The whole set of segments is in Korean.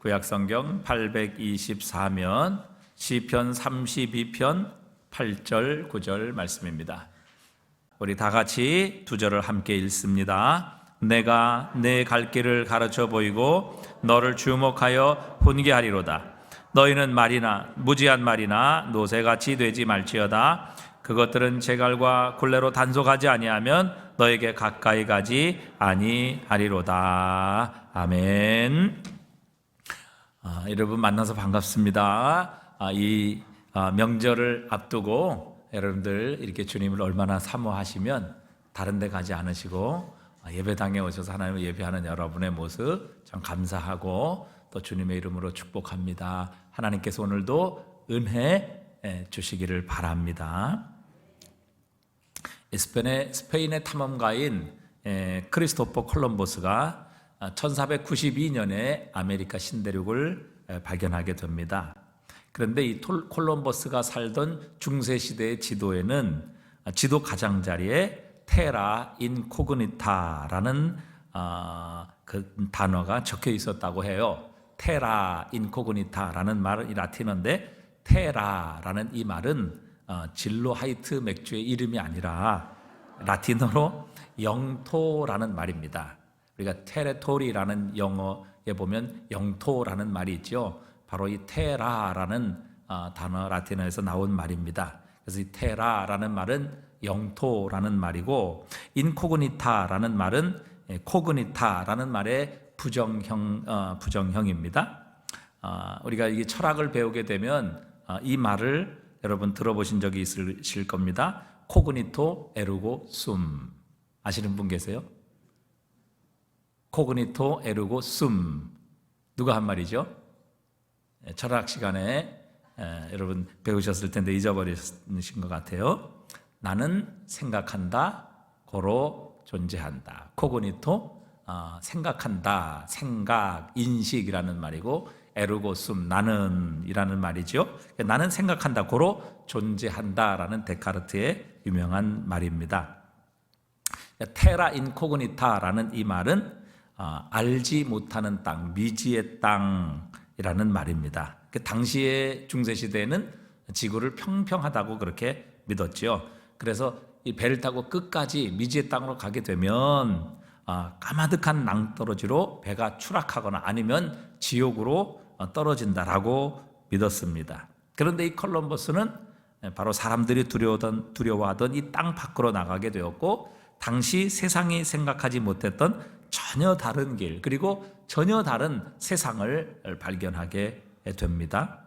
구약성경 824면 시편 32편 8절 9절 말씀입니다. 우리 다 같이 두 절을 함께 읽습니다. 내가 내 갈 길을 가르쳐 보이고 너를 주목하여 훈계하리로다. 너희는 말이나 무지한 말이나 노새같이 되지 말지어다. 그것들은 제갈과 굴레로 단속하지 아니하면 너에게 가까이 가지 아니하리로다. 아멘. 여러분 만나서 반갑습니다. 이 명절을 앞두고 여러분들 이렇게 주님을 얼마나 사모하시면 다른 데 가지 않으시고 예배당에 오셔서 하나님을 예배하는 여러분의 모습 참 감사하고 또 주님의 이름으로 축복합니다. 하나님께서 오늘도 은혜 주시기를 바랍니다. 스페인의 탐험가인 크리스토퍼 콜럼버스가 1492년에 아메리카 신대륙을 발견하게 됩니다. 그런데 이 콜럼버스가 살던 중세시대의 지도에는 지도 가장자리에 테라 인코그니타라는 그 단어가 적혀 있었다고 해요. 테라 인코그니타라는 말은 이 라틴어인데 테라라는 이 말은 진로 하이트 맥주의 이름이 아니라 라틴어로 영토라는 말입니다. 우리가 테레토리라는 영어에 보면 영토라는 말이 있죠. 바로 이 테라라는 단어 라틴어에서 나온 말입니다. 그래서 이 테라라는 말은 영토라는 말이고 인코그니타라는 말은 코그니타라는 말의 부정형입니다. 우리가 이 철학을 배우게 되면 이 말을 여러분 들어보신 적이 있으실 겁니다. 코그니토 에르고 숨. 아시는 분 계세요? 코그니토 에르고 숨. 누가 한 말이죠? 철학 시간에 여러분 배우셨을 텐데 잊어버리신 것 같아요. 나는 생각한다, 고로 존재한다. 코그니토 생각한다, 생각, 인식이라는 말이고 에르고 숨, 나는 이라는 말이죠. 나는 생각한다, 고로 존재한다라는 데카르트의 유명한 말입니다. 테라 인코그니타라는 이 말은 알지 못하는 땅, 미지의 땅이라는 말입니다. 당시의 중세시대에는 지구를 평평하다고 그렇게 믿었죠. 그래서 이 배를 타고 끝까지 미지의 땅으로 가게 되면 까마득한 낭떠러지로 배가 추락하거나 아니면 지옥으로 떨어진다라고 믿었습니다. 그런데 이 콜럼버스는 바로 사람들이 두려워하던 이 땅 밖으로 나가게 되었고 당시 세상이 생각하지 못했던 전혀 다른 길 그리고 전혀 다른 세상을 발견하게 됩니다.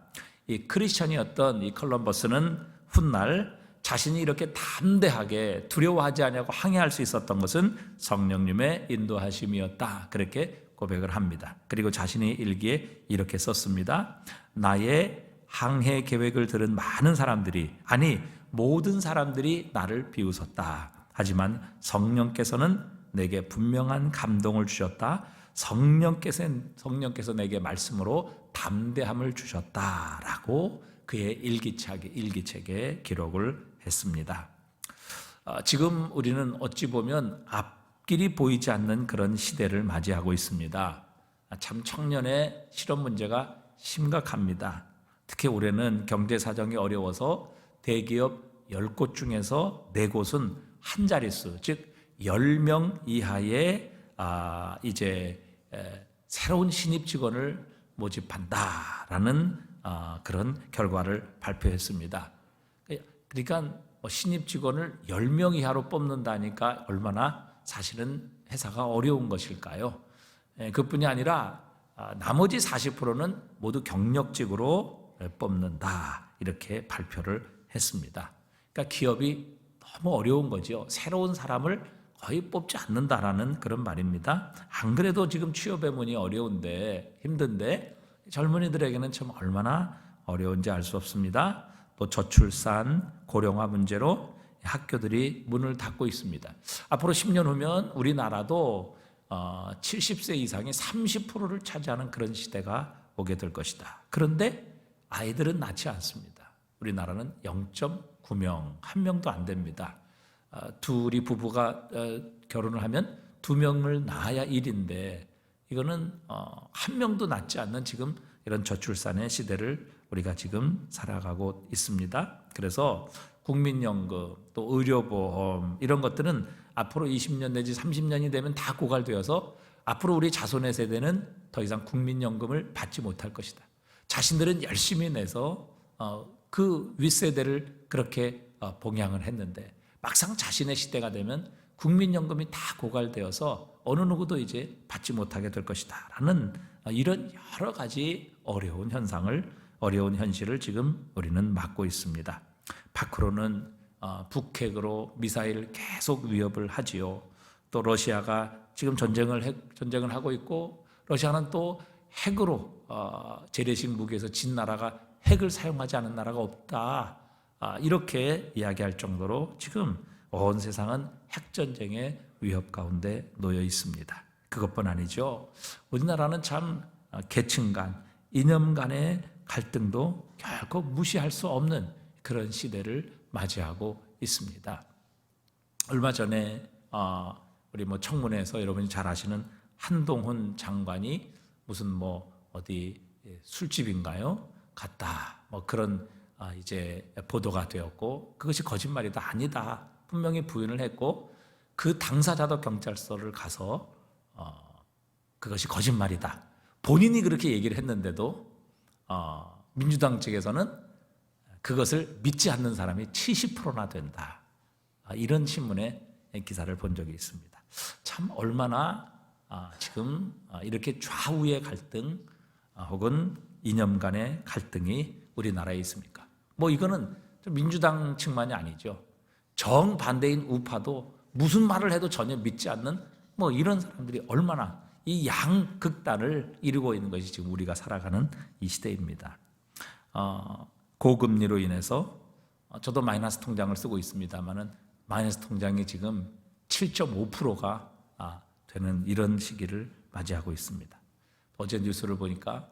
이 크리스천이었던 이 콜럼버스는 훗날 자신이 이렇게 담대하게 두려워하지 아니하고 항해할 수 있었던 것은 성령님의 인도하심이었다. 그렇게 고백을 합니다. 그리고 자신의 일기에 이렇게 썼습니다. 나의 항해 계획을 들은 많은 사람들이 아니 모든 사람들이 나를 비웃었다. 하지만 성령께서는 내게 분명한 감동을 주셨다. 성령께서 내게 말씀으로 담대함을 주셨다라고 그의 일기책에 기록을 했습니다. 지금 우리는 어찌 보면 앞길이 보이지 않는 그런 시대를 맞이하고 있습니다. 참 청년의 실업 문제가 심각합니다. 특히 올해는 경제 사정이 어려워서 대기업 10곳 중에서 4곳은 한 자릿수, 즉 10명 이하의 이제 새로운 신입 직원을 모집한다라는 그런 결과를 발표했습니다. 그러니까 신입 직원을 10명 이하로 뽑는다니까 얼마나 사실은 회사가 어려운 것일까요? 그뿐이 아니라 나머지 40%는 모두 경력직으로 뽑는다 이렇게 발표를 했습니다. 그러니까 기업이 너무 어려운 거죠. 새로운 사람을 거의 뽑지 않는다라는 그런 말입니다. 안 그래도 지금 취업의 문이 어려운데 힘든데 젊은이들에게는 참 얼마나 어려운지 알 수 없습니다. 또 저출산, 고령화 문제로 학교들이 문을 닫고 있습니다. 앞으로 10년 후면 우리나라도 70세 이상이 30%를 차지하는 그런 시대가 오게 될 것이다. 그런데 아이들은 낳지 않습니다. 우리나라는 0.9명, 1명도 안 됩니다. 둘이 부부가 결혼을 하면 2명을 낳아야 1인데 이거는 한 명도 낳지 않는 지금 이런 저출산의 시대를 우리가 지금 살아가고 있습니다. 그래서 국민연금 또 의료보험 이런 것들은 앞으로 20년 내지 30년이 되면 다 고갈되어서 앞으로 우리 자손의 세대는 더 이상 국민연금을 받지 못할 것이다. 자신들은 열심히 내서 그 윗세대를 그렇게 봉양을 했는데 막상 자신의 시대가 되면 국민연금이 다 고갈되어서 어느 누구도 이제 받지 못하게 될 것이다 라는 이런 여러 가지 어려운 현실을 지금 우리는 맞고 있습니다. 밖으로는 북핵으로 미사일 계속 위협을 하지요. 또 러시아가 지금 전쟁을 하고 있고 러시아는 또 핵으로 재래식 무기에서 진 나라가 핵을 사용하지 않은 나라가 없다. 이렇게 이야기할 정도로 지금 온 세상은 핵전쟁의 위협 가운데 놓여 있습니다. 그것뿐 아니죠. 우리나라는 참 계층 간, 이념 간의 갈등도 결코 무시할 수 없는 그런 시대를 맞이하고 있습니다. 얼마 전에 우리 청문회에서 여러분이 잘 아시는 한동훈 장관이 무슨 어디 술집인가요? 갔다. 그런 이제 보도가 되었고 그것이 거짓말이다. 아니다. 분명히 부인을 했고 그 당사자도 경찰서를 가서 그것이 거짓말이다. 본인이 그렇게 얘기를 했는데도 민주당 측에서는 그것을 믿지 않는 사람이 70%나 된다. 이런 신문의 기사를 본 적이 있습니다. 참 얼마나 지금 이렇게 좌우의 갈등 혹은 이념 간의 갈등이 우리나라에 있습니까? 이거는 민주당 측만이 아니죠. 정반대인 우파도 무슨 말을 해도 전혀 믿지 않는 이런 사람들이 얼마나 이 양극단을 이루고 있는 것이 지금 우리가 살아가는 이 시대입니다. 고금리로 인해서 저도 마이너스 통장을 쓰고 있습니다만은 마이너스 통장이 지금 7.5%가 되는 이런 시기를 맞이하고 있습니다. 어제 뉴스를 보니까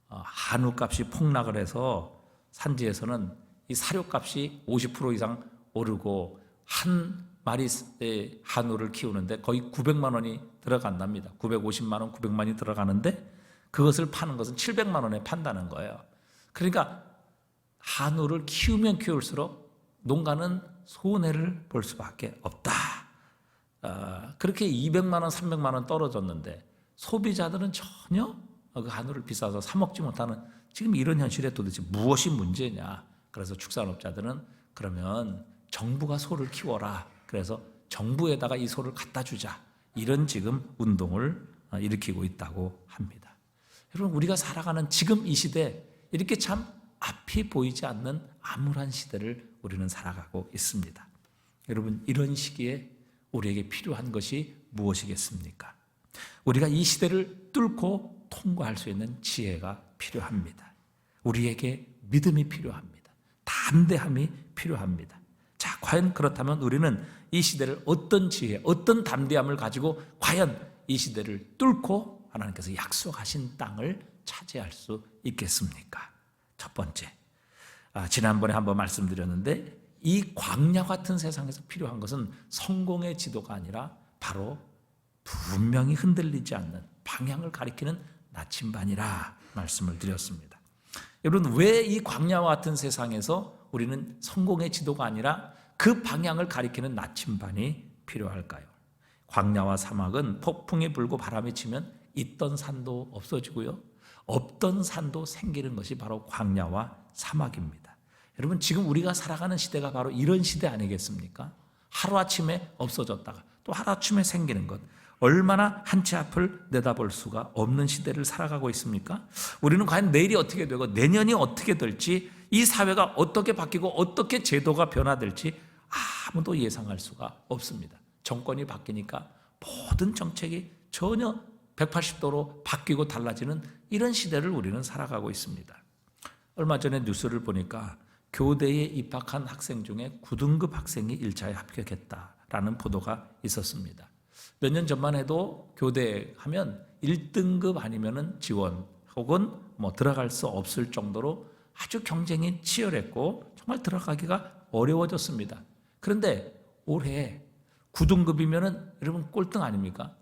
한우값이 폭락을 해서 산지에서는 이 사료값이 50% 이상 오르고 한 마리의 한우를 키우는데 거의 900만 원이 들어간답니다. 950만 원, 900만 원이 들어가는데 그것을 파는 것은 700만 원에 판다는 거예요. 그러니까 한우를 키우면 키울수록 농가는 손해를 볼 수밖에 없다. 그렇게 200만 원, 300만 원 떨어졌는데 소비자들은 전혀 그 한우를 비싸서 사 먹지 못하는 지금 이런 현실에 도대체 무엇이 문제냐. 그래서 축산업자들은 그러면 정부가 소를 키워라. 그래서 정부에다가 이 소를 갖다 주자. 이런 지금 운동을 일으키고 있다고 합니다. 여러분 우리가 살아가는 지금 이 시대 이렇게 참 앞이 보이지 않는 암울한 시대를 우리는 살아가고 있습니다. 여러분 이런 시기에 우리에게 필요한 것이 무엇이겠습니까? 우리가 이 시대를 뚫고 통과할 수 있는 지혜가 필요합니다. 우리에게 믿음이 필요합니다. 담대함이 필요합니다. 자, 과연 그렇다면 우리는 이 시대를 어떤 지혜, 어떤 담대함을 가지고 과연 이 시대를 뚫고 하나님께서 약속하신 땅을 차지할 수 있겠습니까? 첫 번째, 지난번에 한번 말씀드렸는데 이 광야 같은 세상에서 필요한 것은 성공의 지도가 아니라 바로 분명히 흔들리지 않는 방향을 가리키는 나침반이라 말씀을 드렸습니다. 여러분 왜 이 광야와 같은 세상에서 우리는 성공의 지도가 아니라 그 방향을 가리키는 나침반이 필요할까요? 광야와 사막은 폭풍이 불고 바람이 치면 있던 산도 없어지고요. 없던 산도 생기는 것이 바로 광야와 사막입니다. 여러분 지금 우리가 살아가는 시대가 바로 이런 시대 아니겠습니까? 하루아침에 없어졌다가 또 하루아침에 생기는 것. 얼마나 한 치 앞을 내다볼 수가 없는 시대를 살아가고 있습니까? 우리는 과연 내일이 어떻게 되고 내년이 어떻게 될지 이 사회가 어떻게 바뀌고 어떻게 제도가 변화될지 아무도 예상할 수가 없습니다. 정권이 바뀌니까 모든 정책이 전혀 180도로 바뀌고 달라지는 이런 시대를 우리는 살아가고 있습니다. 얼마 전에 뉴스를 보니까 교대에 입학한 학생 중에 9등급 학생이 1차에 합격했다라는 보도가 있었습니다. 몇 년 전만 해도 교대 하면 1등급 아니면은 지원 혹은 들어갈 수 없을 정도로 아주 경쟁이 치열했고 정말 들어가기가 어려워졌습니다. 그런데 올해 9등급이면은 여러분 꼴등 아닙니까?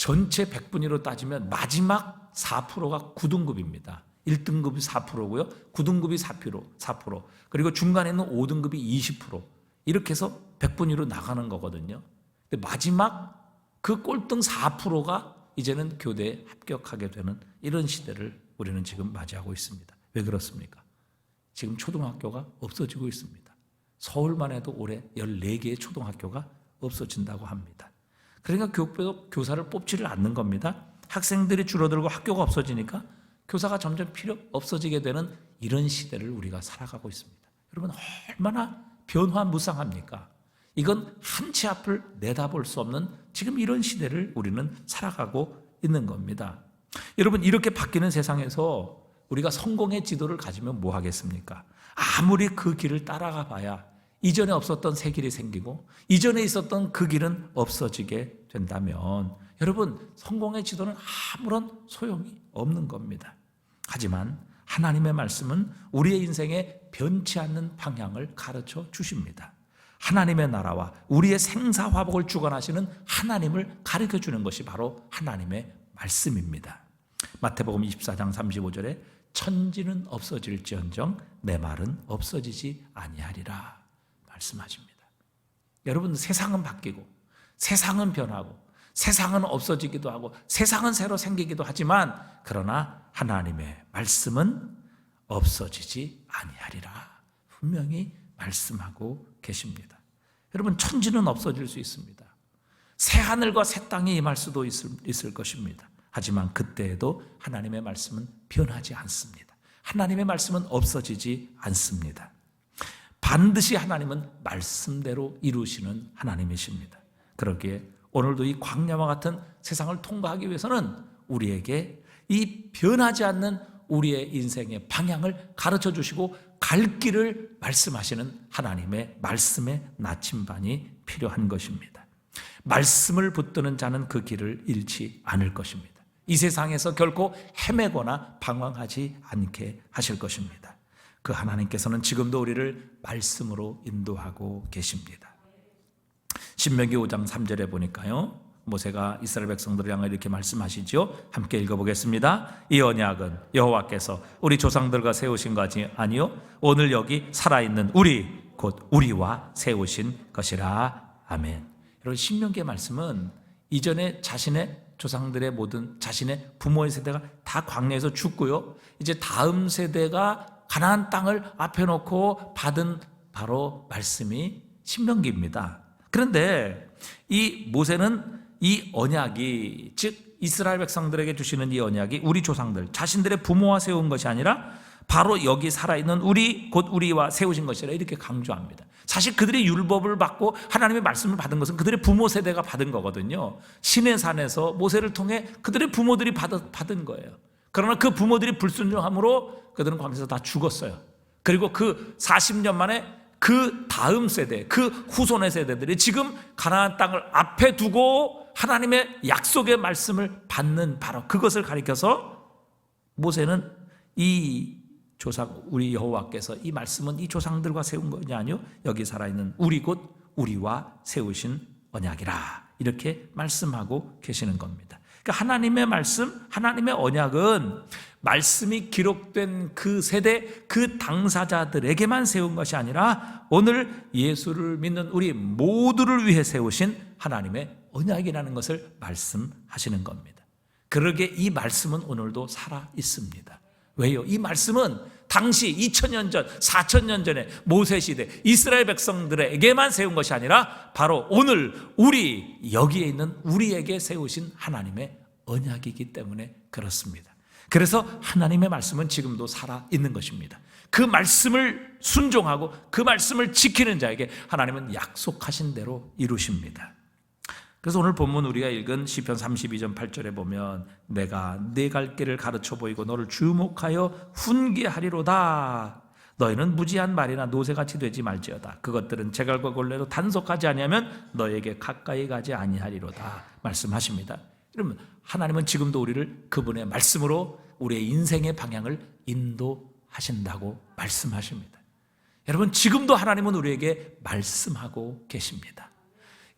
전체 100분위로 따지면 마지막 4%가 9등급입니다. 1등급이 4%고요. 9등급이 4%, 그리고 중간에 있는 5등급이 20%. 이렇게 해서 100분위로 나가는 거거든요. 근데 마지막 그 꼴등 4%가 이제는 교대에 합격하게 되는 이런 시대를 우리는 지금 맞이하고 있습니다. 왜 그렇습니까? 지금 초등학교가 없어지고 있습니다. 서울만 해도 올해 14개의 초등학교가 없어진다고 합니다. 그러니까 교육부도 교사를 뽑지를 않는 겁니다. 학생들이 줄어들고 학교가 없어지니까 교사가 점점 필요 없어지게 되는 이런 시대를 우리가 살아가고 있습니다. 여러분, 얼마나 변화무쌍합니까? 이건 한 치 앞을 내다볼 수 없는 지금 이런 시대를 우리는 살아가고 있는 겁니다. 여러분, 이렇게 바뀌는 세상에서 우리가 성공의 지도를 가지면 뭐 하겠습니까? 아무리 그 길을 따라가 봐야 이전에 없었던 새 길이 생기고 이전에 있었던 그 길은 없어지게 된다면 여러분, 성공의 지도는 아무런 소용이 없는 겁니다. 하지만 하나님의 말씀은 우리의 인생에 변치 않는 방향을 가르쳐 주십니다. 하나님의 나라와 우리의 생사화복을 주관하시는 하나님을 가르쳐 주는 것이 바로 하나님의 말씀입니다. 마태복음 24장 35절에 천지는 없어질지언정 내 말은 없어지지 아니하리라 말씀하십니다. 여러분, 세상은 바뀌고 세상은 변하고 세상은 없어지기도 하고 세상은 새로 생기기도 하지만 그러나 하나님의 말씀은 없어지지 아니하리라 분명히 말씀하고 계십니다. 여러분, 천지는 없어질 수 있습니다. 새 하늘과 새 땅이 임할 수도 있을 것입니다. 하지만 그때에도 하나님의 말씀은 변하지 않습니다. 하나님의 말씀은 없어지지 않습니다. 반드시 하나님은 말씀대로 이루시는 하나님이십니다. 그러기에 오늘도 이 광야와 같은 세상을 통과하기 위해서는 우리에게 이 변하지 않는 우리의 인생의 방향을 가르쳐 주시고 갈 길을 말씀하시는 하나님의 말씀의 나침반이 필요한 것입니다. 말씀을 붙드는 자는 그 길을 잃지 않을 것입니다. 이 세상에서 결코 헤매거나 방황하지 않게 하실 것입니다. 그 하나님께서는 지금도 우리를 말씀으로 인도하고 계십니다. 신명기 5장 3절에 보니까요, 모세가 이스라엘 백성들을 향해 이렇게 말씀하시죠. 함께 읽어보겠습니다. 이 언약은 여호와께서 우리 조상들과 세우신 것이 아니요 오늘 여기 살아있는 우리 곧 우리와 세우신 것이라. 아멘. 여러분, 신명기의 말씀은 이전에 자신의 조상들의 모든 자신의 부모의 세대가 다 광야에서 죽고요, 이제 다음 세대가 가나안 땅을 앞에 놓고 받은 바로 말씀이 신명기입니다. 그런데 이 모세는 이 언약이, 즉 이스라엘 백성들에게 주시는 이 언약이 우리 조상들 자신들의 부모와 세운 것이 아니라 바로 여기 살아있는 우리 곧 우리와 세우신 것이라 이렇게 강조합니다. 사실 그들이 율법을 받고 하나님의 말씀을 받은 것은 그들의 부모 세대가 받은 거거든요. 시내산에서 모세를 통해 그들의 부모들이 받은 거예요. 그러나 그 부모들이 불순종함으로 그들은 광야에서 다 죽었어요. 그리고 그 40년 만에 그 다음 세대, 그 후손의 세대들이 지금 가나안 땅을 앞에 두고 하나님의 약속의 말씀을 받는 바로 그것을 가리켜서 모세는 이 조상, 우리 여호와께서 이 말씀은 이 조상들과 세운 것이 아니요 여기 살아있는 우리 곧 우리와 세우신 언약이라 이렇게 말씀하고 계시는 겁니다. 그러니까 하나님의 말씀, 하나님의 언약은 말씀이 기록된 그 세대, 그 당사자들에게만 세운 것이 아니라 오늘 예수를 믿는 우리 모두를 위해 세우신 하나님의 언약이라는 것을 말씀하시는 겁니다. 그러기에 이 말씀은 오늘도 살아 있습니다. 왜요? 이 말씀은 당시 2000년 전, 4000년 전에 모세시대 이스라엘 백성들에게만 세운 것이 아니라 바로 오늘 우리 여기에 있는 우리에게 세우신 하나님의 언약이기 때문에 그렇습니다. 그래서 하나님의 말씀은 지금도 살아있는 것입니다. 그 말씀을 순종하고 그 말씀을 지키는 자에게 하나님은 약속하신 대로 이루십니다. 그래서 오늘 본문 우리가 읽은 시편 32편 8절에 보면 내가 네 갈 길을 가르쳐 보이고 너를 주목하여 훈계하리로다. 너희는 무지한 말이나 노새같이 되지 말지어다. 그것들은 제갈과 골래로 단속하지 아니하면 너에게 가까이 가지 아니하리로다 말씀하십니다. 여러분, 하나님은 지금도 우리를 그분의 말씀으로 우리의 인생의 방향을 인도하신다고 말씀하십니다. 여러분, 지금도 하나님은 우리에게 말씀하고 계십니다.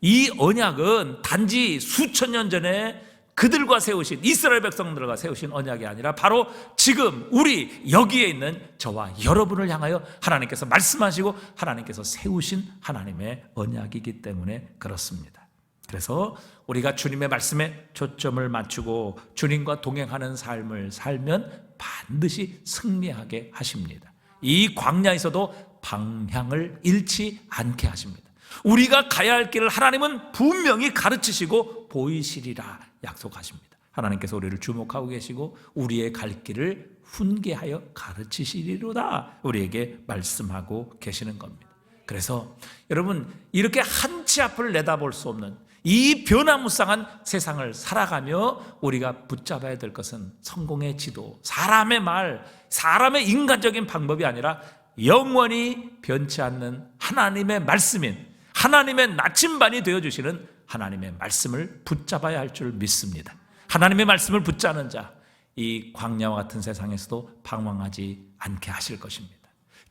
이 언약은 단지 수천 년 전에 그들과 세우신, 이스라엘 백성들과 세우신 언약이 아니라 바로 지금 우리 여기에 있는 저와 여러분을 향하여 하나님께서 말씀하시고 하나님께서 세우신 하나님의 언약이기 때문에 그렇습니다. 그래서 우리가 주님의 말씀에 초점을 맞추고 주님과 동행하는 삶을 살면 반드시 승리하게 하십니다. 이 광야에서도 방향을 잃지 않게 하십니다. 우리가 가야 할 길을 하나님은 분명히 가르치시고 보이시리라 약속하십니다. 하나님께서 우리를 주목하고 계시고 우리의 갈 길을 훈계하여 가르치시리로다 우리에게 말씀하고 계시는 겁니다. 그래서 여러분, 이렇게 한치 앞을 내다볼 수 없는 이 변화무쌍한 세상을 살아가며 우리가 붙잡아야 될 것은 성공의 지도, 사람의 말, 사람의 인간적인 방법이 아니라 영원히 변치 않는 하나님의 말씀인, 하나님의 나침반이 되어주시는 하나님의 말씀을 붙잡아야 할 줄 믿습니다. 하나님의 말씀을 붙잡는 자, 이 광야와 같은 세상에서도 방황하지 않게 하실 것입니다.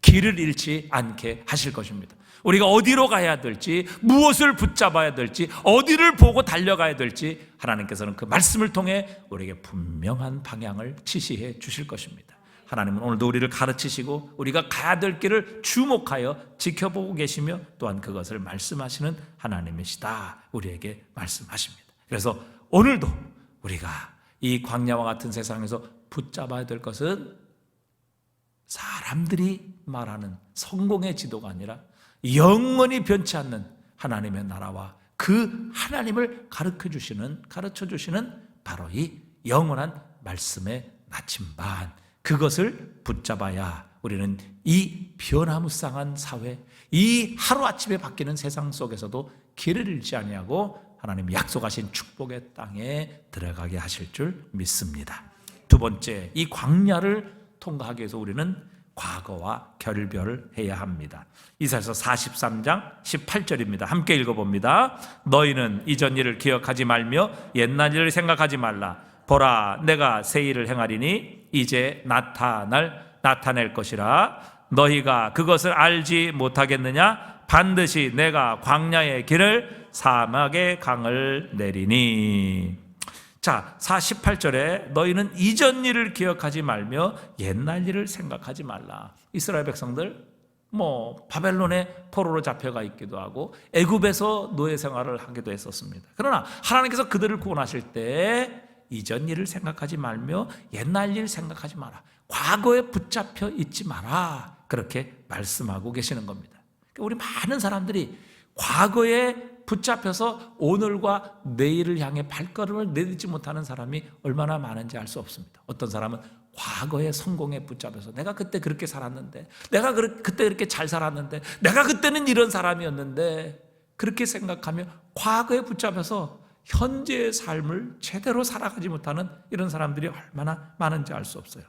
길을 잃지 않게 하실 것입니다. 우리가 어디로 가야 될지, 무엇을 붙잡아야 될지, 어디를 보고 달려가야 될지 하나님께서는 그 말씀을 통해 우리에게 분명한 방향을 지시해 주실 것입니다. 하나님은 오늘도 우리를 가르치시고 우리가 가야 될 길을 주목하여 지켜보고 계시며 또한 그것을 말씀하시는 하나님이시다 우리에게 말씀하십니다. 그래서 오늘도 우리가 이 광야와 같은 세상에서 붙잡아야 될 것은 사람들이 말하는 성공의 지도가 아니라 영원히 변치 않는 하나님의 나라와 그 하나님을 가르쳐 주시는 바로 이 영원한 말씀의 나침반, 그것을 붙잡아야 우리는 이 변화무쌍한 사회, 이 하루아침에 바뀌는 세상 속에서도 길을 잃지 아니하고 하나님 약속하신 축복의 땅에 들어가게 하실 줄 믿습니다. 두 번째, 이 광야를 통과하기 위해서 우리는 과거와 결별을 해야 합니다. 이사야서 43장 18절입니다. 함께 읽어봅니다. 너희는 이전 일을 기억하지 말며 옛날 일을 생각하지 말라. 보라, 내가 새 일을 행하리니 이제 나타낼 것이라. 너희가 그것을 알지 못하겠느냐? 반드시 내가 광야의 길을 사막의 강을 내리니. 자, 48절에 너희는 이전 일을 기억하지 말며 옛날 일을 생각하지 말라. 이스라엘 백성들 바벨론의 포로로 잡혀가 있기도 하고 애굽에서 노예 생활을 하기도 했었습니다. 그러나 하나님께서 그들을 구원하실 때 이전 일을 생각하지 말며 옛날 일 생각하지 마라. 과거에 붙잡혀 있지 마라. 그렇게 말씀하고 계시는 겁니다. 우리 많은 사람들이 과거에 붙잡혀서 오늘과 내일을 향해 발걸음을 내딛지 못하는 사람이 얼마나 많은지 알 수 없습니다. 어떤 사람은 과거의 성공에 붙잡혀서 내가 그때 그렇게 살았는데, 내가 그때 그렇게 잘 살았는데, 내가 그때는 이런 사람이었는데, 그렇게 생각하며 과거에 붙잡혀서 현재의 삶을 제대로 살아가지 못하는 이런 사람들이 얼마나 많은지 알 수 없어요.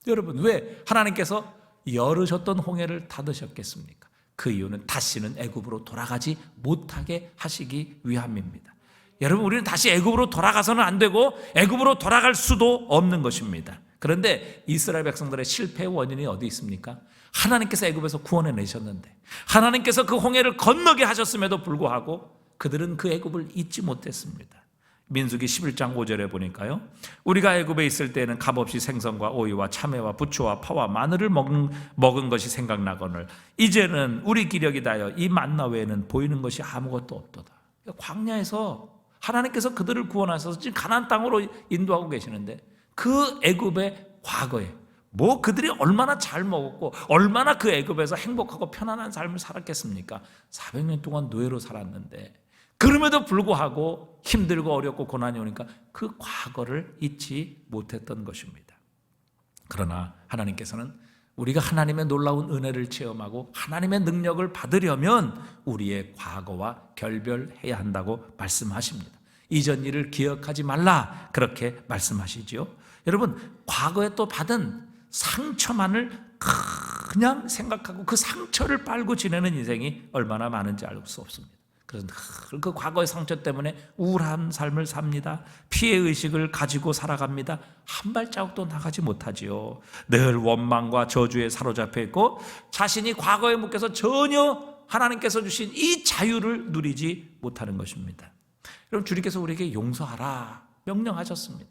여러분, 왜 하나님께서 열으셨던 홍해를 닫으셨겠습니까? 그 이유는 다시는 애굽으로 돌아가지 못하게 하시기 위함입니다. 여러분, 우리는 다시 애굽으로 돌아가서는 안 되고 애굽으로 돌아갈 수도 없는 것입니다. 그런데 이스라엘 백성들의 실패의 원인이 어디 있습니까? 하나님께서 애굽에서 구원해 내셨는데, 하나님께서 그 홍해를 건너게 하셨음에도 불구하고 그들은 그 애굽을 잊지 못했습니다. 민수기 11장 5절에 보니까요, 우리가 애굽에 있을 때는 값없이 생선과 오이와 참외와 부추와 파와 마늘을 먹은 것이 생각나거늘 이제는 우리 기력이 다여 이 만나 외에는 보이는 것이 아무것도 없도다. 광야에서 하나님께서 그들을 구원하셔서 지금 가나안 땅으로 인도하고 계시는데, 그 애굽의 과거에 그들이 얼마나 잘 먹었고 얼마나 그 애굽에서 행복하고 편안한 삶을 살았겠습니까? 400년 동안 노예로 살았는데, 그럼에도 불구하고 힘들고 어렵고 고난이 오니까 그 과거를 잊지 못했던 것입니다. 그러나 하나님께서는 우리가 하나님의 놀라운 은혜를 체험하고 하나님의 능력을 받으려면 우리의 과거와 결별해야 한다고 말씀하십니다. 이전 일을 기억하지 말라, 그렇게 말씀하시지요. 여러분, 과거에 또 받은 상처만을 그냥 생각하고 그 상처를 빨고 지내는 인생이 얼마나 많은지 알 수 없습니다. 그래서 그 과거의 상처 때문에 우울한 삶을 삽니다. 피해의식을 가지고 살아갑니다. 한 발자국도 나가지 못하지요. 늘 원망과 저주에 사로잡혀 있고 자신이 과거에 묶여서 전혀 하나님께서 주신 이 자유를 누리지 못하는 것입니다. 여러분, 주님께서 우리에게 용서하라, 명령하셨습니다.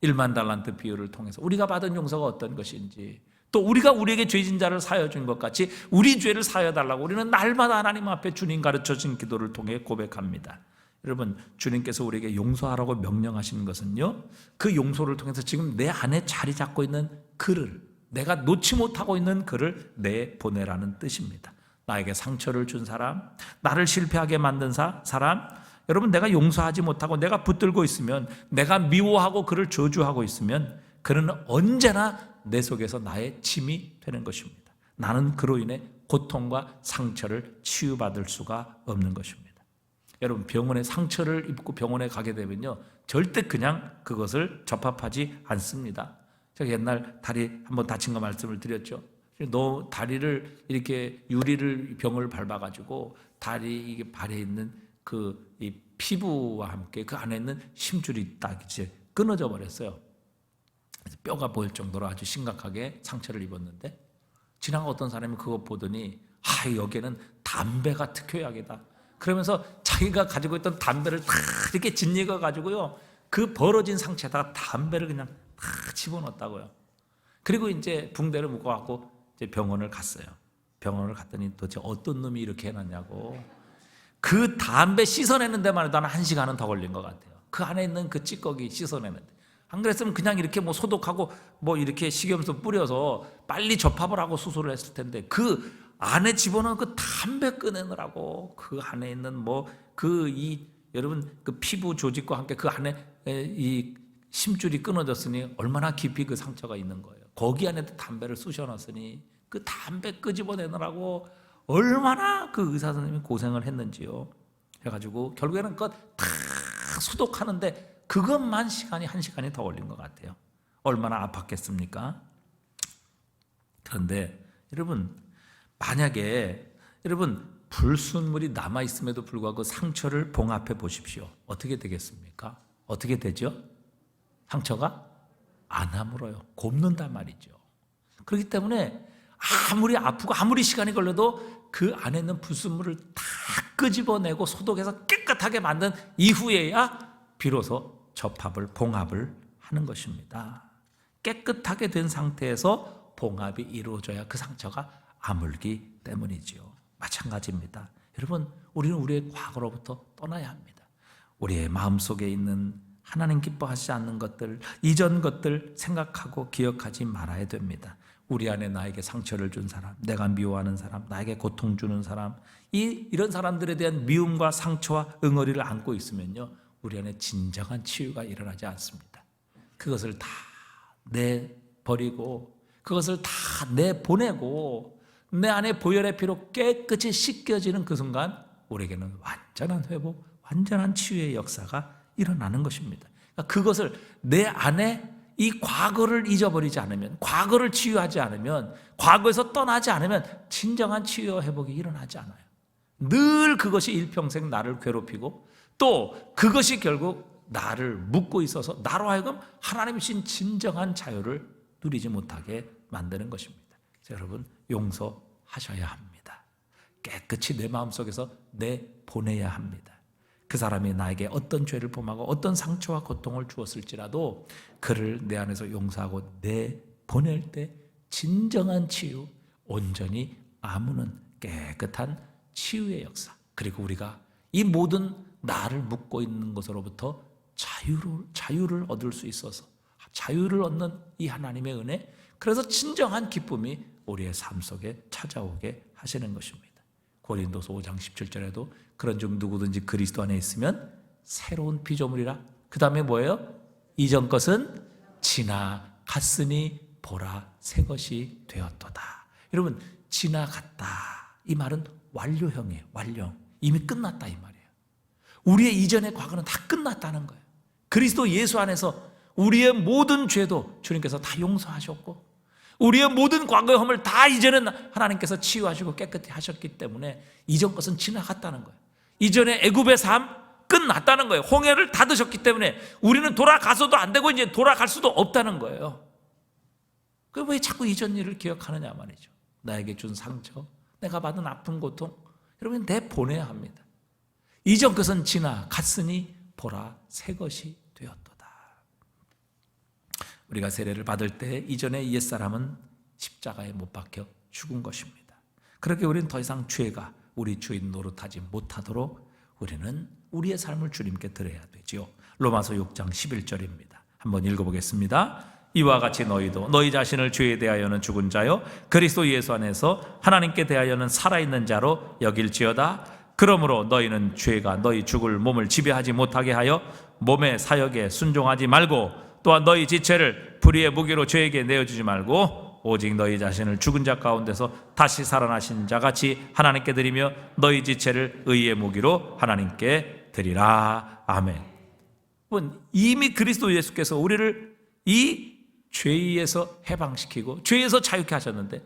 1만 달란트 비유를 통해서 우리가 받은 용서가 어떤 것인지, 또 우리가 우리에게 죄진 자를 사하여 준 것 같이 우리 죄를 사하여 달라고 우리는 날마다 하나님 앞에 주님 가르쳐 준 기도를 통해 고백합니다. 여러분, 주님께서 우리에게 용서하라고 명령하시는 것은요, 그 용서를 통해서 지금 내 안에 자리 잡고 있는 그를, 내가 놓지 못하고 있는 그를 내보내라는 뜻입니다. 나에게 상처를 준 사람, 나를 실패하게 만든 사람, 여러분, 내가 용서하지 못하고 내가 붙들고 있으면, 내가 미워하고 그를 저주하고 있으면 그는 언제나 내 속에서 나의 짐이 되는 것입니다. 나는 그로 인해 고통과 상처를 치유받을 수가 없는 것입니다. 여러분, 병원에 상처를 입고 병원에 가게 되면요, 절대 그냥 그것을 접합하지 않습니다. 제가 옛날 다리 한번 다친 거 말씀을 드렸죠. 너 다리를 이렇게 유리를 병을 밟아가지고 다리 이게 발에 있는 이 피부와 함께 그 안에 있는 심줄이 딱 이제 끊어져 버렸어요. 뼈가 보일 정도로 아주 심각하게 상처를 입었는데, 지나가 어떤 사람이 그거 보더니 여기에는 담배가 특효약이다 그러면서 자기가 가지고 있던 담배를 다 이렇게 짓이겨 가지고요, 그 벌어진 상처에다가 담배를 그냥 다 집어넣었다고요. 그리고 이제 붕대를 묶어갖고 이제 병원을 갔어요. 병원을 갔더니 도대체 어떤 놈이 이렇게 해놨냐고, 그 담배 씻어내는 데만 해도 한 1시간은 더 걸린 것 같아요. 그 안에 있는 그 찌꺼기 씻어내는데, 안 그랬으면 그냥 이렇게 뭐 소독하고 뭐 이렇게 식염수 뿌려서 빨리 접합을 하고 수술을 했을 텐데, 그 안에 집어넣은 그 담배 꺼내느라고 그 안에 있는 여러분 그 피부 조직과 함께 그 안에 이 심줄이 끊어졌으니 얼마나 깊이 그 상처가 있는 거예요. 거기 안에도 담배를 쑤셔놨으니 그 담배 끄집어내느라고 얼마나 그 의사 선생님이 고생을 했는지요. 해가지고 결국에는 그거 다 소독하는데 그것만 시간이 1시간이 더 걸린 것 같아요. 얼마나 아팠겠습니까? 그런데 여러분, 만약에 여러분 불순물이 남아있음에도 불구하고 상처를 봉합해 보십시오. 어떻게 되겠습니까? 어떻게 되죠? 상처가 안 아물어요. 곱는단 말이죠. 그렇기 때문에 아무리 아프고 아무리 시간이 걸려도 그 안에 있는 불순물을 다 끄집어내고 소독해서 깨끗하게 만든 이후에야 비로소 접합을, 봉합을 하는 것입니다. 깨끗하게 된 상태에서 봉합이 이루어져야 그 상처가 아물기 때문이지요. 마찬가지입니다. 여러분, 우리는 우리의 과거로부터 떠나야 합니다. 우리의 마음속에 있는 하나님 기뻐하지 않는 것들, 이전 것들 생각하고 기억하지 말아야 됩니다. 우리 안에 나에게 상처를 준 사람, 내가 미워하는 사람, 나에게 고통 주는 사람, 이런 사람들에 대한 미움과 상처와 응어리를 안고 있으면요, 우리 안에 진정한 치유가 일어나지 않습니다. 그것을 다 내버리고, 그것을 다 내보내고, 내 안에 보혈의 피로 깨끗이 씻겨지는 그 순간 우리에게는 완전한 회복, 완전한 치유의 역사가 일어나는 것입니다. 그러니까 그것을 내 안에 이 과거를 잊어버리지 않으면, 과거를 치유하지 않으면, 과거에서 떠나지 않으면 진정한 치유와 회복이 일어나지 않아요. 늘 그것이 일평생 나를 괴롭히고, 또 그것이 결국 나를 묶고 있어서 나로 하여금 하나님이 주신 진정한 자유를 누리지 못하게 만드는 것입니다. 여러분, 용서하셔야 합니다. 깨끗이 내 마음속에서 내보내야 합니다. 그 사람이 나에게 어떤 죄를 범하고 어떤 상처와 고통을 주었을지라도 그를 내 안에서 용서하고 내보낼 때 진정한 치유, 온전히 아무는 깨끗한 치유의 역사, 그리고 우리가 이 모든 나를 묶고 있는 것으로부터 자유를 얻을 수 있어서 자유를 얻는 이 하나님의 은혜, 그래서 진정한 기쁨이 우리의 삶 속에 찾아오게 하시는 것입니다. 고린도서 5장 17절에도 그런즉 누구든지 그리스도 안에 있으면 새로운 피조물이라. 그 다음에 뭐예요? 이전 것은 지나갔으니 보라 새 것이 되었도다. 여러분, 지나갔다 이 말은 완료형이에요. 완료. 이미 끝났다 이 말이에요. 우리의 이전의 과거는 다 끝났다는 거예요. 그리스도 예수 안에서 우리의 모든 죄도 주님께서 다 용서하셨고, 우리의 모든 과거의 허물 다 이제는 하나님께서 치유하시고 깨끗이 하셨기 때문에 이전 것은 지나갔다는 거예요. 이전의 애굽의 삶 끝났다는 거예요. 홍해를 닫으셨기 때문에 우리는 돌아가서도 안 되고 이제 돌아갈 수도 없다는 거예요. 그 왜 자꾸 이전 일을 기억하느냐 말이죠. 나에게 준 상처, 내가 받은 아픈 고통, 여러분 내보내야 합니다. 이전 것은 지나갔으니 보라 새 것이 되었도다. 우리가 세례를 받을 때 이전에 옛사람은 십자가에 못 박혀 죽은 것입니다. 그렇게 우리는 더 이상 죄가 우리 주인 노릇하지 못하도록 우리는 우리의 삶을 주님께 드려야 되지요. 로마서 6장 11절입니다. 한번 읽어보겠습니다. 이와 같이 너희도 너희 자신을 죄에 대하여는 죽은 자요 그리스도 예수 안에서 하나님께 대하여는 살아있는 자로 여길지어다. 그러므로 너희는 죄가 너희 죽을 몸을 지배하지 못하게 하여 몸의 사역에 순종하지 말고 또한 너희 지체를 불의의 무기로 죄에게 내어주지 말고 오직 너희 자신을 죽은 자 가운데서 다시 살아나신 자같이 하나님께 드리며 너희 지체를 의의 무기로 하나님께 드리라. 아멘. 이미 그리스도 예수께서 우리를 이 죄에서 해방시키고 죄에서 자유케 하셨는데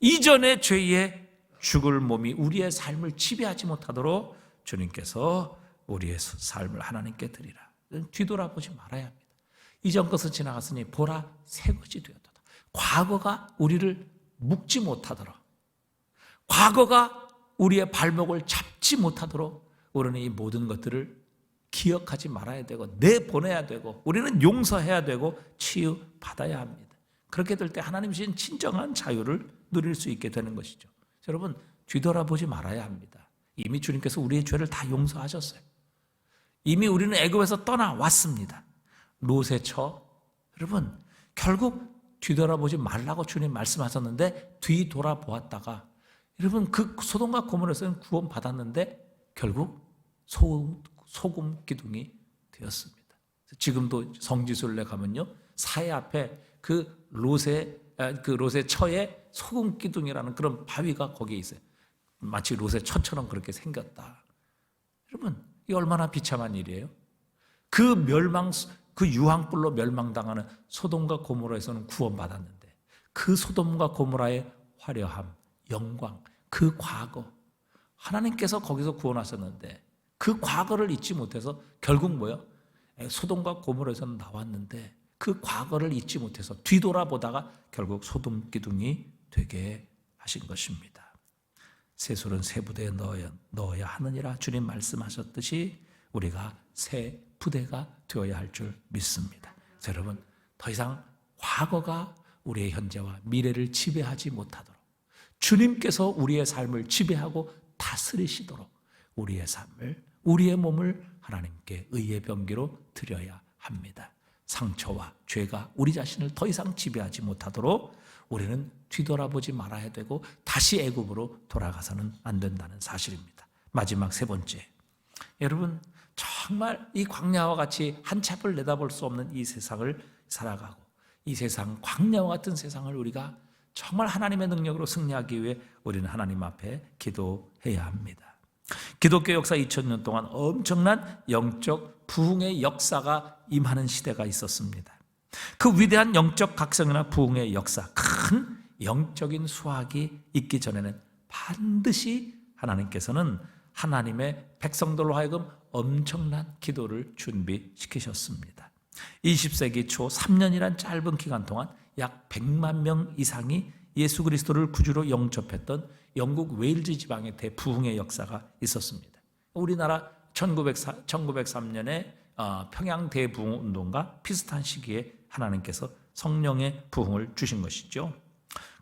이전의 죄에 죽을 몸이 우리의 삶을 지배하지 못하도록 주님께서 우리의 삶을 하나님께 드리라. 뒤돌아보지 말아야 합니다. 이전 것은 지나갔으니 보라 새 것이 되었도다. 과거가 우리를 묶지 못하도록, 과거가 우리의 발목을 잡지 못하도록 우리는 이 모든 것들을 기억하지 말아야 되고 내보내야 되고 우리는 용서해야 되고 치유받아야 합니다. 그렇게 될 때 하나님 주신 진정한 자유를 누릴 수 있게 되는 것이죠. 여러분, 뒤돌아보지 말아야 합니다. 이미 주님께서 우리의 죄를 다 용서하셨어요. 이미 우리는 애굽에서 떠나왔습니다. 롯의 처, 여러분 결국 뒤돌아보지 말라고 주님 말씀하셨는데 뒤돌아보았다가 여러분 그 소돔과 고모라에서는 구원받았는데 결국 소금 기둥이 되었습니다. 지금도 성지순례 가면요 사해 앞에 그 롯의 처에 소금 기둥이라는 그런 바위가 거기에 있어요. 마치 롯의 처처럼 그렇게 생겼다. 여러분 이 얼마나 비참한 일이에요. 그 유황불로 멸망당하는 소돔과 고모라에서는 구원받았는데 그 소돔과 고모라의 화려함, 영광, 그 과거 하나님께서 거기서 구원하셨는데 그 과거를 잊지 못해서 결국 뭐예요? 소돔과 고모라에서는 나왔는데 그 과거를 잊지 못해서 뒤돌아보다가 결국 소돔 기둥이 되게 하신 것입니다. 새 술은 새 부대에 넣어야 하느니라 주님 말씀하셨듯이 우리가 새 부대가 되어야 할 줄 믿습니다. 여러분 더 이상 과거가 우리의 현재와 미래를 지배하지 못하도록 주님께서 우리의 삶을 지배하고 다스리시도록 우리의 삶을 우리의 몸을 하나님께 의의 병기로 드려야 합니다. 상처와 죄가 우리 자신을 더 이상 지배하지 못하도록 우리는 뒤돌아보지 말아야 되고 다시 애굽으로 돌아가서는 안 된다는 사실입니다. 마지막 세 번째, 여러분 정말 이 광야와 같이 한 치 앞을 내다볼 수 없는 이 세상을 살아가고 이 세상 광야와 같은 세상을 우리가 정말 하나님의 능력으로 승리하기 위해 우리는 하나님 앞에 기도해야 합니다. 기독교 역사 2000년 동안 엄청난 영적 부흥의 역사가 임하는 시대가 있었습니다. 그 위대한 영적 각성이나 부흥의 역사, 큰 영적인 수확이 있기 전에는 반드시 하나님께서는 하나님의 백성들로 하여금 엄청난 기도를 준비시키셨습니다. 20세기 초 3년이란 짧은 기간 동안 약 100만 명 이상이 예수 그리스도를 구주로 영접했던 영국 웨일즈 지방의 대부흥의 역사가 있었습니다. 우리나라 1903년에 평양 대부흥 운동과 비슷한 시기에 하나님께서 성령의 부흥을 주신 것이죠.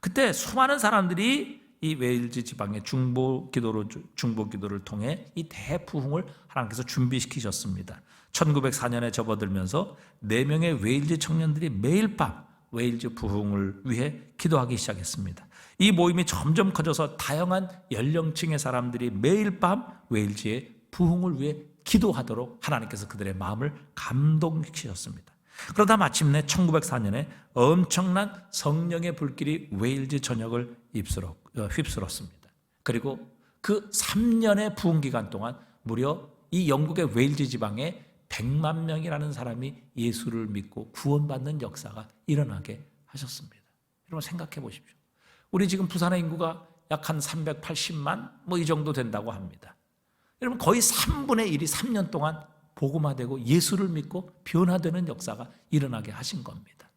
그때 수많은 사람들이 이 웨일즈 지방의 중보 기도를 통해 이 대부흥을 하나님께서 준비시키셨습니다. 1904년에 접어들면서 4명의 웨일즈 청년들이 매일 밤 웨일즈 부흥을 위해 기도하기 시작했습니다. 이 모임이 점점 커져서 다양한 연령층의 사람들이 매일 밤 웨일즈의 부흥을 위해 기도하도록 하나님께서 그들의 마음을 감동시키셨습니다. 그러다 마침내 1904년에 엄청난 성령의 불길이 웨일즈 전역을 휩쓸었습니다. 그리고 그 3년의 부흥 기간 동안 무려 이 영국의 웨일즈 지방에 100만 명이라는 사람이 예수를 믿고 구원받는 역사가 일어나게 하셨습니다. 여러분 생각해 보십시오. 우리 지금 부산의 인구가 약 한 380만 이 정도 된다고 합니다. 여러분 거의 3분의 1이 3년 동안 복음화되고 예수를 믿고 변화되는 역사가 일어나게 하신 겁니다.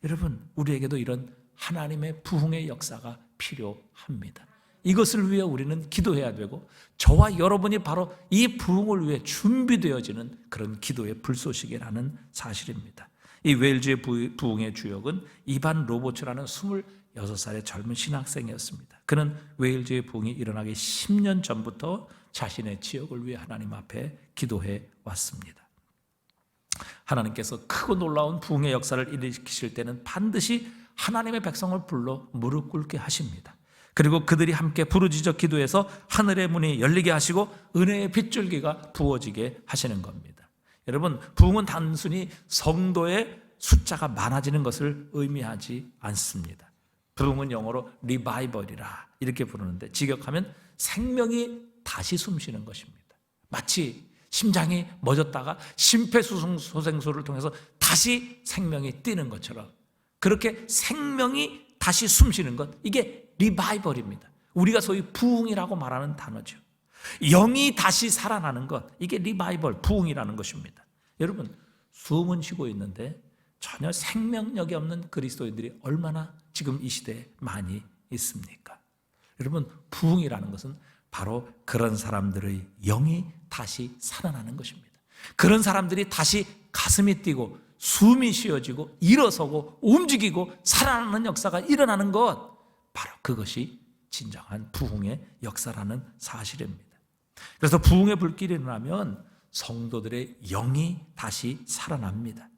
여러분 우리에게도 이런 하나님의 부흥의 역사가 필요합니다. 이것을 위해 우리는 기도해야 되고 저와 여러분이 바로 이 부흥을 위해 준비되어지는 그런 기도의 불쏘시개라는 사실입니다. 이 웨일즈의 부흥의 주역은 이반 로보츠라는 26살의 젊은 신학생이었습니다. 그는 웨일즈의 부흥이 일어나기 10년 전부터 자신의 지역을 위해 하나님 앞에 기도해 왔습니다. 하나님께서 크고 놀라운 부흥의 역사를 일으키실 때는 반드시 하나님의 백성을 불러 무릎 꿇게 하십니다. 그리고 그들이 함께 부르짖어 기도해서 하늘의 문이 열리게 하시고 은혜의 빗줄기가 부어지게 하시는 겁니다. 여러분, 부흥은 단순히 성도의 숫자가 많아지는 것을 의미하지 않습니다. 부흥은 영어로 리바이벌이라 이렇게 부르는데 직역하면 생명이 다시 숨쉬는 것입니다. 마치 심장이 멎었다가 심폐소생술을 통해서 다시 생명이 뛰는 것처럼 그렇게 생명이 다시 숨쉬는 것, 이게 리바이벌입니다. 우리가 소위 부흥이라고 말하는 단어죠. 영이 다시 살아나는 것, 이게 리바이벌, 부흥이라는 것입니다. 여러분, 숨은 쉬고 있는데 전혀 생명력이 없는 그리스도인들이 얼마나 지금 이 시대에 많이 있습니까? 여러분, 부흥이라는 것은 바로 그런 사람들의 영이 다시 살아나는 것입니다. 그런 사람들이 다시 가슴이 뛰고 숨이 쉬어지고 일어서고 움직이고 살아나는 역사가 일어나는 것, 바로 그것이 진정한 부흥의 역사라는 사실입니다. 그래서 부흥의 불길이 일어나면 성도들의 영이 다시 살아납니다.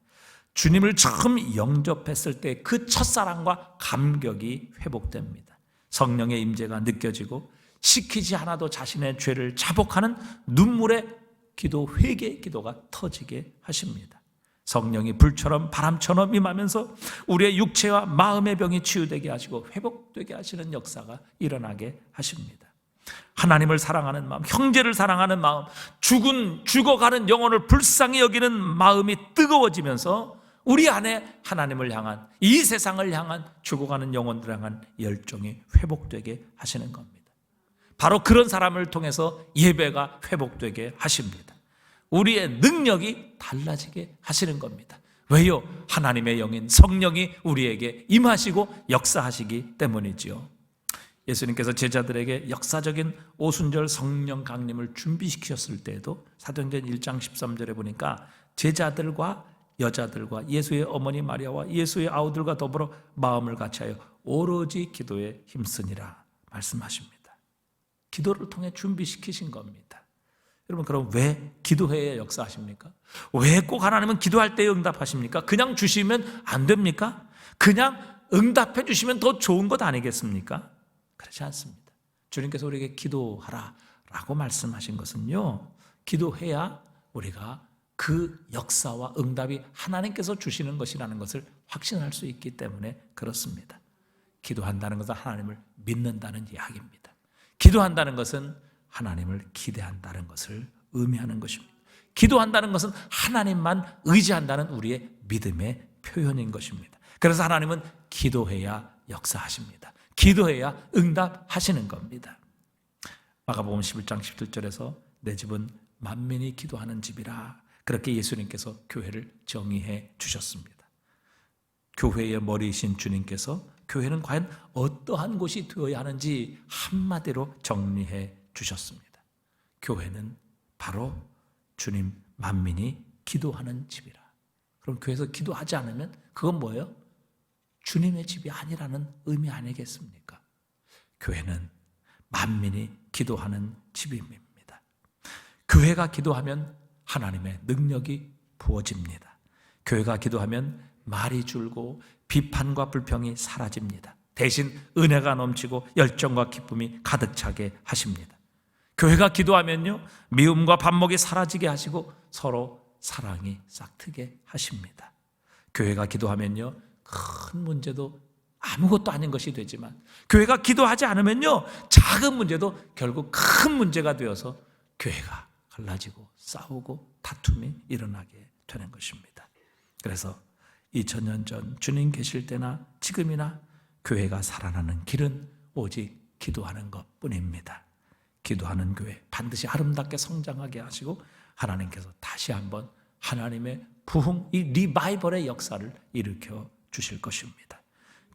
주님을 처음 영접했을 때 그 첫사랑과 감격이 회복됩니다. 성령의 임재가 느껴지고 시키지 않아도 자신의 죄를 자복하는 눈물의 기도, 회개의 기도가 터지게 하십니다. 성령이 불처럼 바람처럼 임하면서 우리의 육체와 마음의 병이 치유되게 하시고 회복되게 하시는 역사가 일어나게 하십니다. 하나님을 사랑하는 마음, 형제를 사랑하는 마음, 죽어가는 영혼을 불쌍히 여기는 마음이 뜨거워지면서 우리 안에 하나님을 향한, 이 세상을 향한, 죽어가는 영혼들을 향한 열정이 회복되게 하시는 겁니다. 바로 그런 사람을 통해서 예배가 회복되게 하십니다. 우리의 능력이 달라지게 하시는 겁니다. 왜요? 하나님의 영인 성령이 우리에게 임하시고 역사하시기 때문이지요. 예수님께서 제자들에게 역사적인 오순절 성령 강림을 준비시키셨을 때에도 사도행전 1장 13절에 보니까 제자들과 여자들과 예수의 어머니 마리아와 예수의 아우들과 더불어 마음을 같이하여 오로지 기도에 힘쓰니라 말씀하십니다. 기도를 통해 준비시키신 겁니다. 여러분, 그럼 왜 기도회에 역사하십니까? 왜 꼭 하나님은 기도할 때 응답하십니까? 그냥 주시면 안 됩니까? 그냥 응답해 주시면 더 좋은 것 아니겠습니까? 그렇지 않습니다. 주님께서 우리에게 기도하라 라고 말씀하신 것은요, 기도해야 우리가 그 역사와 응답이 하나님께서 주시는 것이라는 것을 확신할 수 있기 때문에 그렇습니다. 기도한다는 것은 하나님을 믿는다는 이야기입니다. 기도한다는 것은 하나님을 기대한다는 것을 의미하는 것입니다. 기도한다는 것은 하나님만 의지한다는 우리의 믿음의 표현인 것입니다. 그래서 하나님은 기도해야 역사하십니다. 기도해야 응답하시는 겁니다. 마가복음 11장 17절에서 내 집은 만민이 기도하는 집이라, 그렇게 예수님께서 교회를 정의해 주셨습니다. 교회의 머리이신 주님께서 교회는 과연 어떠한 곳이 되어야 하는지 한마디로 정리해 주셨습니다. 교회는 바로 주님 만민이 기도하는 집이라. 그럼 교회에서 기도하지 않으면 그건 뭐예요? 주님의 집이 아니라는 의미 아니겠습니까? 교회는 만민이 기도하는 집입니다. 교회가 기도하면 하나님의 능력이 부어집니다. 교회가 기도하면 말이 줄고 비판과 불평이 사라집니다. 대신 은혜가 넘치고 열정과 기쁨이 가득 차게 하십니다. 교회가 기도하면요, 미움과 반목이 사라지게 하시고 서로 사랑이 싹트게 하십니다. 교회가 기도하면요, 큰 문제도 아무것도 아닌 것이 되지만, 교회가 기도하지 않으면요, 작은 문제도 결국 큰 문제가 되어서 교회가 갈라지고 싸우고 다툼이 일어나게 되는 것입니다. 그래서 2000년 전 주님 계실 때나 지금이나 교회가 살아나는 길은 오직 기도하는 것뿐입니다. 기도하는 교회 반드시 아름답게 성장하게 하시고 하나님께서 다시 한번 하나님의 부흥, 이 리바이벌의 역사를 일으켜 주실 것입니다.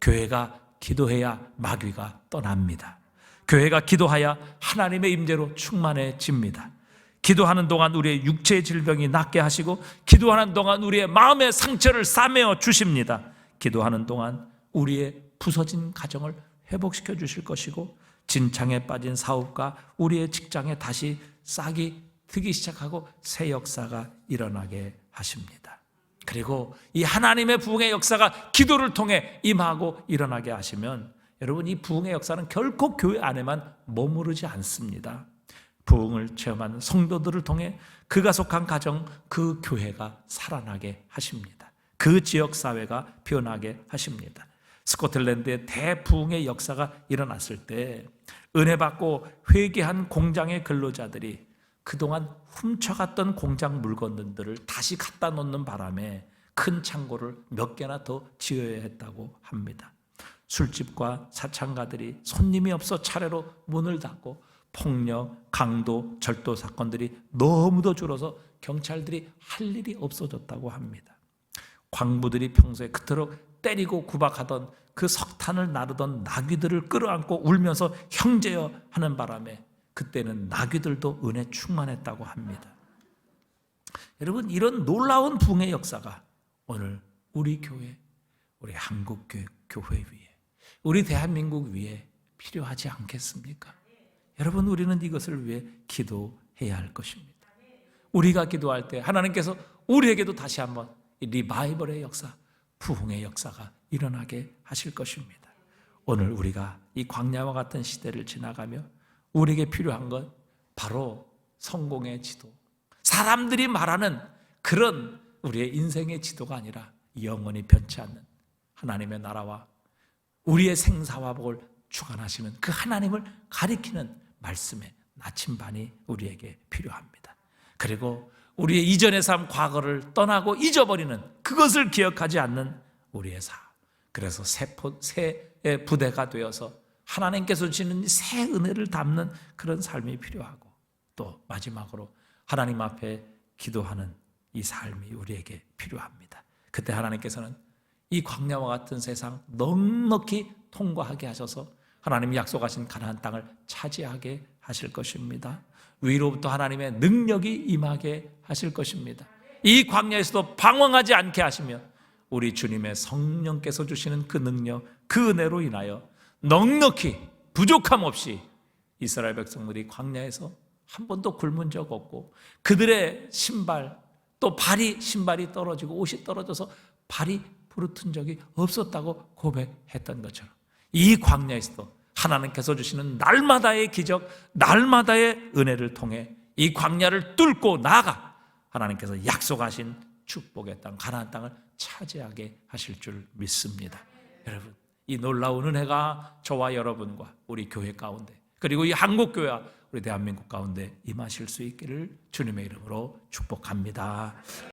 교회가 기도해야 마귀가 떠납니다. 교회가 기도하여 하나님의 임재로 충만해집니다. 기도하는 동안 우리의 육체의 질병이 낫게 하시고, 기도하는 동안 우리의 마음의 상처를 싸매어 주십니다. 기도하는 동안 우리의 부서진 가정을 회복시켜 주실 것이고, 진창에 빠진 사업과 우리의 직장에 다시 싹이 트기 시작하고 새 역사가 일어나게 하십니다. 그리고 이 하나님의 부흥의 역사가 기도를 통해 임하고 일어나게 하시면, 여러분, 이 부흥의 역사는 결코 교회 안에만 머무르지 않습니다. 부흥을 체험한 성도들을 통해 그가 속한 가정, 그 교회가 살아나게 하십니다. 그 지역사회가 변하게 하십니다. 스코틀랜드의 대부흥의 역사가 일어났을 때 은혜 받고 회개한 공장의 근로자들이 그동안 훔쳐갔던 공장 물건들을 다시 갖다 놓는 바람에 큰 창고를 몇 개나 더 지어야 했다고 합니다. 술집과 사창가들이 손님이 없어 차례로 문을 닫고, 폭력, 강도, 절도 사건들이 너무도 줄어서 경찰들이 할 일이 없어졌다고 합니다. 광부들이 평소에 그토록 때리고 구박하던 그 석탄을 나르던 나귀들을 끌어안고 울면서 형제여 하는 바람에 그때는 나귀들도 은혜 충만했다고 합니다. 여러분, 이런 놀라운 부흥의 역사가 오늘 우리 교회, 우리 한국교회 위에, 우리 대한민국 위에 필요하지 않겠습니까? 여러분, 우리는 이것을 위해 기도해야 할 것입니다. 우리가 기도할 때 하나님께서 우리에게도 다시 한번 리바이벌의 역사, 부흥의 역사가 일어나게 하실 것입니다. 오늘 우리가 이 광야와 같은 시대를 지나가며 우리에게 필요한 건 바로 성공의 지도, 사람들이 말하는 그런 우리의 인생의 지도가 아니라 영원히 변치 않는 하나님의 나라와 우리의 생사와 복을 주관하시는 그 하나님을 가리키는 말씀의 나침반이 우리에게 필요합니다. 그리고 우리의 이전의 삶, 과거를 떠나고 잊어버리는, 그것을 기억하지 않는 우리의 삶, 그래서 새 부대가 되어서 하나님께서 주시는 새 은혜를 담는 그런 삶이 필요하고, 또 마지막으로 하나님 앞에 기도하는 이 삶이 우리에게 필요합니다. 그때 하나님께서는 이 광야와 같은 세상 넉넉히 통과하게 하셔서 하나님이 약속하신 가나안 땅을 차지하게 하실 것입니다. 위로부터 하나님의 능력이 임하게 하실 것입니다. 이 광야에서도 방황하지 않게 하시며 우리 주님의 성령께서 주시는 그 능력, 그 은혜로 인하여 넉넉히 부족함 없이 이스라엘 백성들이 광야에서 한 번도 굶은 적 없고, 그들의 신발, 또 신발이 떨어지고 옷이 떨어져서 발이 부르튼 적이 없었다고 고백했던 것처럼, 이 광야에서도 하나님께서 주시는 날마다의 기적, 날마다의 은혜를 통해 이 광야를 뚫고 나아가 하나님께서 약속하신 축복의 땅, 가나안 땅을 차지하게 하실 줄 믿습니다. 여러분, 이 놀라운 은혜가 저와 여러분과 우리 교회 가운데, 그리고 이 한국교회와 우리 대한민국 가운데 임하실 수 있기를 주님의 이름으로 축복합니다.